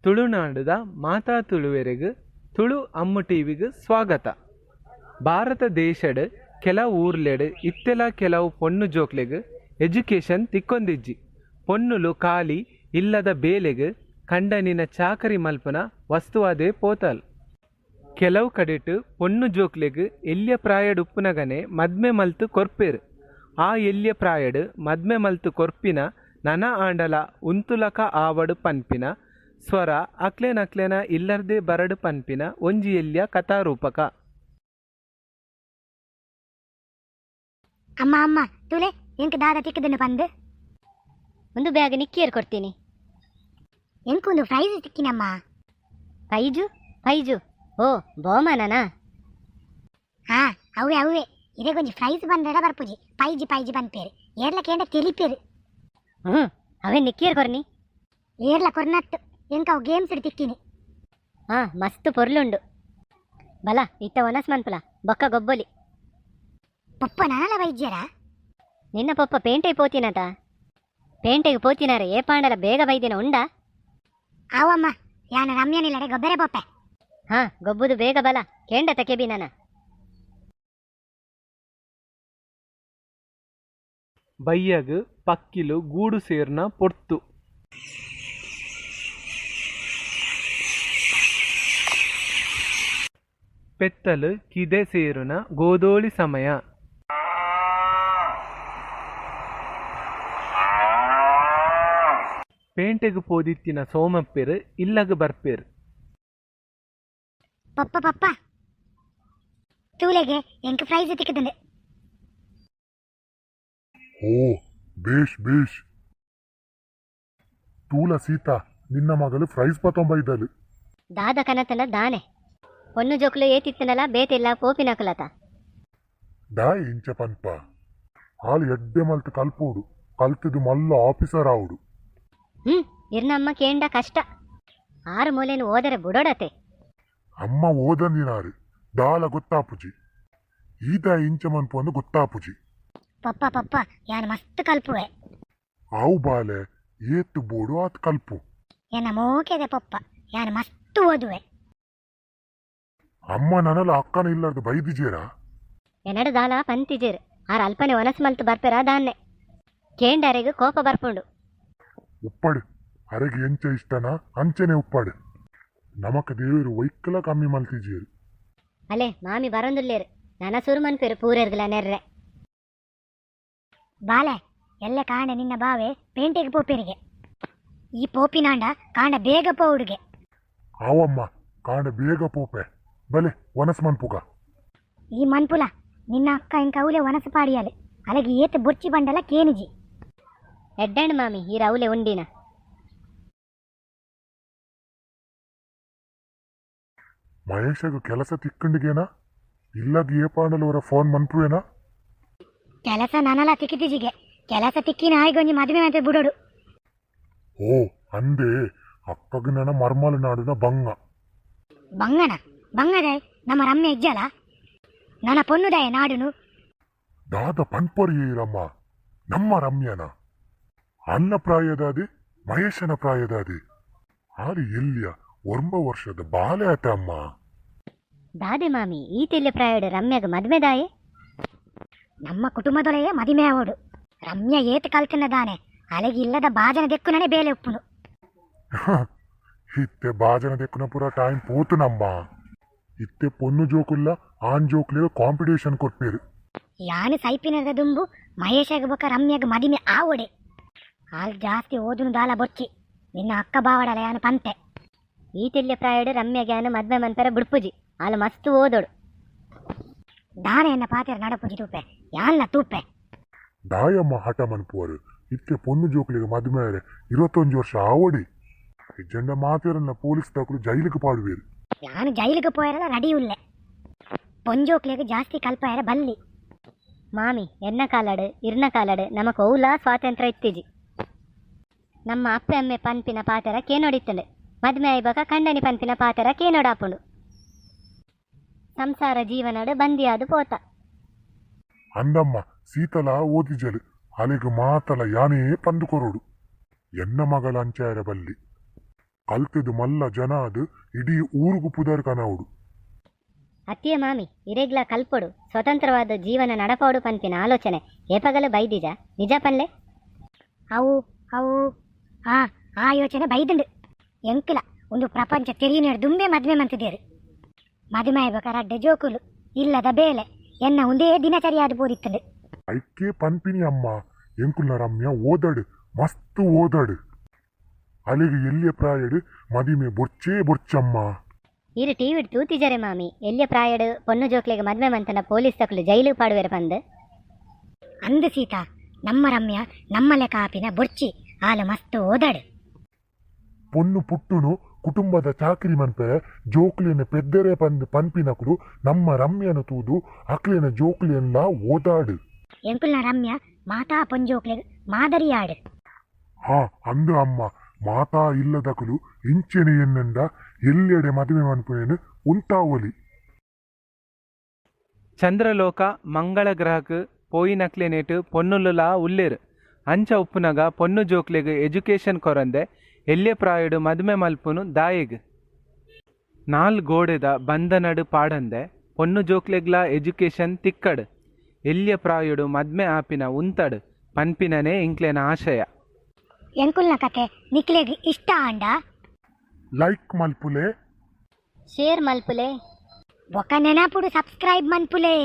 ತುಳುನಾಡದ ಮಾತಾ ತುಳುವೆರೆಗು ತುಳು ಅಮ್ಮು ಟಿವಿಗೆ ಸ್ವಾಗತ. ಭಾರತ ದೇಶಡ್ ಕೆಲ ಊರ್ಲೆಡ್ ಇತ್ತೆಲ ಕೆಲವು ಪೊಣ್ಣು ಜೋಕ್ಲೆಗ್ ಎಜುಕೇಶನ್ ತಿಕ್ಕೊಂದಿಜ್ಜಿ. ಪೊಣ್ಣುಲು ಖಾಲಿ ಇಲ್ಲದ ಬೇಲೆಗ್ ಕಂಡನಿನ ಚಾಕರಿ ಮಲ್ಪನ ವಸ್ತುವಾದೇ ಪೋತಲ್. ಕೆಲವು ಕಡೆಟ್ ಪೊಣ್ಣು ಜೋಕ್ಲೆಗ್ ಎಲ್ಯ ಪ್ರಾಯಡ್ ಉಪ್ಪುನಗನೆ ಮದ್ಮೆ ಮಲ್ತು ಕೊರ್ಪೇರು. ಆ ಎಲ್ಯ ಪ್ರಾಯಡ್ ಮದ್ಮೆ ಮಲ್ತು ಕೊರ್ಪಿನ ನನ ಆಂಡಲ ಉಂತುಲಕ ಆವಡು ಪನ್ಪಿನ ಸ್ವರ ಅಕ್ಲೆನಕ್ಲೆನ ಇಲ್ಲರ್ದೆ ಬರಡು ಪನ್ಪಿನ ಒಂಜಿ ಎಲ್ಯ ಕಥಾರೂಪಕ. ಅಮ್ಮ ಅಮ್ಮ ತುಲೆ ಎಂಕ್ ದಾದ ತಿಕ್ಕದನ್ನು ಬಂದು ಒಂದು ಬ್ಯಾಗ್ ನಿಕ್ಕಿಯರ್ ಕೊಡ್ತೀನಿ. ಎಂಕೊಂದು ಪ್ರೈಸ್ ತಿಕ್ಕಿನಮ್ಮ. ಪೈಜು ಪೈಜು ಓ ಬಹುಮಾನನಾ? ಹಾ ಅವೇ ಅವೇ ಇದಕ್ಕೊಂಜಿ ಪ್ರೈಸ್ ಬಂದಡ ಬರ್ಪುಜಿ. ಪೈಜಿ ಪೈಜಿ ಬಂದ್ಪೇರು ಏರ್ಲ ಕೇಂದ್ರ ತಿಳಿಪೇರು. ಅವೇ ನಿಕ್ಕಿಯರ್ ಕೊರ್ನಿ ಏರ್ಲ ಕೊರ್ನತ್ತು ಎಂಕ ಅವು ಗೇಮ್ಸ್ ತಿಕ್ಕಿನಿ. ಮಸ್ತ್ ಪೊರ್ಲುಂಡು ಬಲ ಇತ್ತ ಒನಸ್ ಮನ್ಪುಲ ಬೊಕ್ಕ ಗೊಬ್ಬೊಲಿ. ಪಪ್ಪ ನಾನಲ್ಲ ವೈದ್ಯರ? ನಿನ್ನ ಪಪ್ಪ ಪೇಂಟೆಗೆ ಪೋತಿನತ. ಪೇಂಟೆಗೆ ಪೋತಿನಾರೆ ಏ ಪಾಂಡಲ ಬೇಗ ಬೈದಿನ ಉಂಡ? ಅವಮ್ಮ ಯಾನ ರಮ್ಯನಿಲ್ಲಡೆ ಗೊಬ್ಬರ ಪೊಪ್ಪೆ. ಗೊಬ್ಬುದು ಬೇಗ ಬಲ ಕೇಂಡ ತಕೆಬಿ ನನ. ಬಯ್ಯಗ್ ಪಕ್ಕಿಲು ಗೂಡು ಸೇರ್ನ ಪೊರ್ತು. ಪೆತ್ತಲು ಕಿದೆ ಸೇರುನ ಗೋದೋಳಿ ಸಮಯ. ಪೇಂಟೆಗೆ ಪೋದಿತ್ತಿನ ಸೋಮಪ್ಪೆರು ಇಲ್ಲಗ ಬರ್ಪೇರು. ಪಪ್ಪ ಪಪ್ಪ ತೂಲೆಗೆ ಎಂಕ್ ಪ್ರೈಸ್ ತಿಕ್ಕದಂಡೆ. ಓ ಬೇಷ್ ಬೇಷ್. ತೂಲ ಸೀತಾ ನಿನ್ನ ಮಗಳು ಪ್ರೈಸ್ ಪತ್ತೊಂಬೈದಲು. ದಾದ ಕನತನ ದಾನೆ ಹೊನ್ನು ಜೋಕ್ಲು ಏತಿತ್ತನಲ ಬೇತೆಲ್ಲ ಪೋಪಿನಕಲತ. ಡಾ ಇಂಚ ಪನ್ಪ ಹಾಲು ಎಡ್ಡೆ ಮಲ್ತು ಕಲ್ಪೋಡು ಕಲ್ತದು ಮಲ್ಲ ಆಫೀಸರ್ ಆವುಡು. ಇರ್ನಮ್ಮ ಕೇಂಡ ಕಷ್ಟ. 6 ಮೂಲೆನು ಓದರೆ ಬುಡೋಡತೆ. ಅಮ್ಮ ಓದಂದಿನಾರು ದಾಲ ಗೊತ್ತಾಪುಜಿ ಈತ ಇಂಚ ಮನ್ಪು ಅಂದು ಗೊತ್ತಾಪುಜಿ. ಪಪ್ಪ ಪಪ್ಪ ಯಾನ್ ಮಸ್ತ್ ಕಲ್ಪುವೆ. ಆವು ಬಾಲೆ ಏತು ಬೋಡು ಆತ್ ಕಲ್ಪು. ಎನ್ನ ಮೋಕೆದೆ ಪಪ್ಪ ಯಾನ್ ಮಸ್ತ್ ಓದುವೆ. ಅಮ್ಮ ನನಲ ಅಕ್ಕನ ಇಲ್ಲಾರ್ದು ಬೈದಿಜೇರ? ಎನಡು ದಾಲ ಪಂತಿಜೇರು ಆರ ಅಲ್ಪನೆ ಒನಸ್ ಮಲ್ತು ಬರ್ಪೆರ ದಾನ್ನೆ. ಕೇಂಡರೆಗು ಕೋಪ ಬರ್ಪುಂಡು. ಉಪ್ಪಡು ಅರೆಗೆ ಎಂಚ ಇಷ್ಟನ ಅಂಚನೆ ಉಪ್ಪಡು. ನಮಕ ದೇವರು ವೈಕ್ಕಲ ಕಮ್ಮಿ ಮಲ್ತಿಜೇರು. ಅಲೆ ಮಾಮಿ ಬರೊಂದುಲ್ಲೇರು ನನ ಸುರು ಮನ್ಪೇರು ಪೂರೆರ್ಗಲ ನೆರ್ರೆ. ಬಾಲೆ ಎಲ್ಲ ಕಾಂಡ ನಿನ್ನ ಬಾವೆ ಪೇಂಟೆಗೆ ಪೋಪೇರಿಗೆ. ಈ ಪೋಪಿನಾಂಡ ಕಾಂಡ ಬೇಗ ಪೋವುಡುಗೆ. ಆವಮ್ಮ ಕಾಂಡ ಬೇಗ ಪೋಪೆ ಬಲೆ ಒನಸ್ ಮನ್ಪುಗ. ಈ ಮನ್ಪುಲ ನಿನ್ನ ಅಕ್ಕ ಇಂಕ ಅವಲೆ ಒನಸು ಪಾಡಿಯಾಲೆ ಅಲಗಿ ಏತು ಬೊಚ್ಚಿ ಬಂಡಲ ಕೇನಿಜಿ. ಎಡ್ಡಣ್ಣ ಮಾಮಿ ಈ ರೌಲೆ ಉಂಡಿನ. ಮಹೇಶಗ ಕೆಲಸ ತಿಕ್ಕಂಡಿಗೇನಾ ಇಲ್ಲಾಗ ಏ ಪಾಂಡಲವರ ಫೋನ್ ಮನ್ಪುವೇನಾ? ಕೆಲಸ ನನಲ ತಿಕ್ಕಿತಿಜಿಗೆ ಕೆಲಸ ತಿಕ್ಕಿನ ಆಯ್ಗೊಂಜಿ ಮದುವೆ ಮತ್ತೆ ಬಿಡೋಡು. ಓ ಅಂದೆ ಅಕ್ಕಗ ನನ್ನ ಮರ್ಮಲ ನಾಡಿನ ಬಂಗ. ಬಂಗನ ಬಂಗದೆ ನಮ್ಮ ರಮ್ಯ ಇಜ್ಜಲ ನನ್ನ ಪೊನ್ನುದಯ ನಾಡುನು. ದಾದ ಪನ್ಪೊರಿಯೇರಮ್ಮ ನಮ್ಮ ರಮ್ಯನ ಅನ್ನ ಪ್ರಾಯದಾದೆ ಮಹೇಶನ ಪ್ರಾಯದಾದೆ ಆರು ಎಲ್ಲಿಯ 9 ವರ್ಷದ ಬಾಲೆ ಆತ ಅಮ್ಮ. ದಾದೆ ಮಾಮಿ ಈತೆಲ್ಲೆ ಪ್ರಾಯಡ್ ರಮ್ಯಾಗ ಮದ್ಮೆದಾಯೆ? ನಮ್ಮ ಕುಟುಂಬದೊಳೆಯೇ ಮದಿಮೆ ಆವೋಡು. ರಮ್ಯ ಏತು ಕಲ್ತಿನದಾನೆ ಅಲೆಗಿ ಇಲ್ಲದ ಬಾಜನ ದೆಕ್ಕುನನೆ ಬೇಲೆ ಉಪ್ಪುನು. ಇತ್ತೆ ಬಾಜನ ದೆಕ್ಕುನ ಪುರ ಟೈಮ್ ಪೋತು ನಮ್ಮ. ಇತ್ತೆ ಪೊನ್ನು ಜೋಕುಲ್ಲ ಆನ್ ಜೋಕ್ಲೆ ಕಾಂಪಿಟೇಷನ್ ಕೊಟ್ಪೇರು. ಯಾನು ಸೈಪಿನದ ದುಂಬು ಮಹೇಶಗ ಬೊಕ್ಕ ರಮ್ಯಾಗ ಮದಿಮೆ ಆವೋಡೆ. ಹಾಲ್ ಜಾಸ್ತಿ ಓದುನು ದಾಲ ಬೊಚ್ಚಿ ನಿನ್ನ ಅಕ್ಕ ಬಾವಡಲ ಯಾನು ಪಂತೆ. ಈತೆಲ್ಲೆ ಪ್ರಾಯಡ್ ರಮ್ಯಾಗ ಯಾನು ಮದ್ವೆ ಮನ್ಪೆರ ಬಿಡ್ಪುಜಿ ಆಲ ಮಸ್ತ್ ಓದೋಡು. ದಾನೆ ಎನ್ನ ಪಾತೆರ ನಡಪುಜಿ ತೂಪೆ ಯಾನ್ನ ತೂಪೆ. ದಾಯಮ್ಮ ಹಠ ಮನ್ಪುವರು ಇತ್ತೆ ಪೊನ್ನು ಜೋಕ್ಲಿಗೆ ಮದುವೆ 21 ವರ್ಷ ಆವಡಿ. ಜಂಡ ಮಾತೇರನ್ನ ಪೊಲೀಸ್ ತಕಲು ಜೈಲಿಗೆ ಪಾಡುವೇರು. ಯಾನು ಜೈಲಿಗೆ ಪೋಯರಲ್ಲ ರಡಿಯುಲ್ಲೆ. ಪೊಂಜೋಕ್ಲಿಗೆ ಜಾಸ್ತಿ ಕಲ್ಪಾಯರ ಬಲ್ಲಿ. ಮಾಮಿ ಎನ್ನ ಕಾಲಡು ಇರ್ನ ಕಾಲಡು ನಮಕ್ ಔಲ ಸ್ವಾತಂತ್ರ್ಯ ಇತ್ತಿಜಿ. ನಮ್ಮ ಅಪ್ಪೆ ಅಮ್ಮೆ ಪನ್ಪಿನ ಪಾತೆರ ಕೇನೋಡಿತ್ತಂಡು ಮದ್ಮೆ ಆಯ್ಬಾಗ ಕಂಡನಿ ಪನ್ಪಿನ ಪಾತೆರ ಕೇನೋಡಾಪುಂಡು. ಸಂಸಾರ ಜೀವನಡು ಬಂದಿಯಾದು ಪೋತ. ಅಂದಮ್ಮ ಸೀತಲ ಓದಿಜಲು ಅಲೆಗು ಮಾತಲ ಯಾನೇ ಪಂದು ಕೊರೋಡು. ಎನ್ನ ಮಗಳ ಅಂಚಾರ ಬಲ್ಲಿ ಕಲ್ತದು ಮಲ್ಲ ಜನ ಅದು ಇಡೀ ಊರಿಗೂ ಪುದರ್ ಕನವುಡು. ಅತ್ತಿಯ ಮಾಮಿ ಇರೆಗ್ಲ ಕಲ್ಪೊಡು ಸ್ವತಂತ್ರವಾದ ಜೀವನ ನಡಪಾಡು ಪಂಪಿನ ಆಲೋಚನೆ ಏಪಗಲು ಬೈದಿಜ ನಿಜ ಪನ್ಲೆ ಅವು ಅವು ಆ ಯೋಚನೆ ಬೈದುಂಡು ಎಂಕುಲ ಒಂದು ಪ್ರಪಂಚ ತೆರಿನೇಡು ದುಂಬೆ ಮದುವೆ ಮಂತಿದ್ದೇರು. ಮದುವೆ ಆಗ್ಬೇಕಾರ ಅಡ್ಡ ಜೋಕುಲು ಇಲ್ಲದ ಬೇಲೆ ಎನ್ನ ಒಂದೇ ದಿನಚರಿ ಆದು ಬೋದಿತ್ತಂಡು. ಐಕೆ ಪನ್ಪಿನಿ ಅಮ್ಮ ಎಂಕುಲ್ನ ರಮ್ಯ ಓದಾಡು ಮಸ್ತ್ ಓದಾಡು ಅಲ್ಲಿಗೆ ಎಲ್ಲಿಯ ಪ್ರಾಯಡು ಮದಿಮೆ ಬೊರ್ಚೇ ಬೊರ್ಚಮ್ಮ. ಇರು ಟಿವಿ ತೂತಿಜರೆ ಮಾಮಿ ಎಲ್ಲಿಯ ಪ್ರಾಯಡು ಪೊನ್ನು ಜೋಕ್ಲೆಗೆ ಮದ್ವೆ ಮಂತನ ಪೊಲೀಸ್ ತಕಲು ಜೈಲು ಪಾಡುವೆರು ಪಂದು ಅಂದು ಸೀತಾ ನಮ್ಮ ರಮ್ಯ ನಮ್ಮಲೆ ಕಾಪಿನ ಬೊರ್ಚಿ ಆಲು ಮಸ್ತ್ ಓದಾಡು. ಪೊನ್ನು ಪುಟ್ಟುನು ಕುಟುಂಬದ ಚಾಕರಿ ಮನ್ಪೆರೆ ಜೋಕ್ಲಿನ ಪೆದ್ದರೆ ಪಂದು ಪನ್ಪಿನಕುಲು ನಮ್ಮ ರಮ್ಯನು ತೂದು ಅಕ್ಲಿನ ಜೋಕ್ಲಿಯನ್ಲ ಓದಾಡು. ಎಂಕುಲ್ನ ರಮ್ಯ ಮಾತಾ ಪೊಂಜೋಕ್ಲೆಗ್ ಮಾದರಿಯಾಡು. ಹಾ ಅಂದು ಅಮ್ಮ ಮಾತಾ ಇಲ್ಲದಕುಲು ಇಂಚೆನೆ ಎನ್ನಂಡ ಎಲ್ಲೆಡೆ ಮದುವೆ ಮನ್ಪುನೇನು ಉಂಟಾವಲಿ. ಚಂದ್ರಲೋಕ ಮಂಗಳ ಗ್ರಹಕ್ಕೆ ಪೋಯಿನಕ್ಲೆನೇಟು ಪೊನ್ನುಲುಲ ಉಲ್ಲೇರು ಅಂಚ ಉಪ್ಪುನಗ ಪೊನ್ನು ಜೋಕ್ಲೆಗ್ ಎಜುಕೇಷನ್ ಕೊರಂದೆ ಎಲ್ಯ ಪ್ರಾಯುಡು ಮದುವೆ ಮಲ್ಪುನು ದಾಯೆಗ್ 4 ಗೋಡೆದ ಬಂಧನಡು ಪಾಡಂದೆ ಪೊನ್ನು ಜೋಕ್ಲೆಗ್ಲ ಎಜುಕೇಷನ್ ತಿಕ್ಕಡು ಎಲ್ಯ ಪ್ರಾಯುಡು ಮದ್ಮೆ ಆಪಿನ ಉಂತಡು ಪನ್ಪಿನನೇ ಇಂಕ್ಲೆನ ಆಶಯ. ಎಂಕುಲ್ನ ಕತೆ ನಿಕ್ಲೆಗ್ ಇಷ್ಟ ಅಂಡ ಲೈಕ್ ಮಲ್ಪುಲೆ ಶೇರ್ ಮಲ್ಪುಲೆ ಬೊಕ ನೆನಪುಡು ಸಬ್ಸ್ಕ್ರೈಬ್ ಮನ್ಪುಲೆ.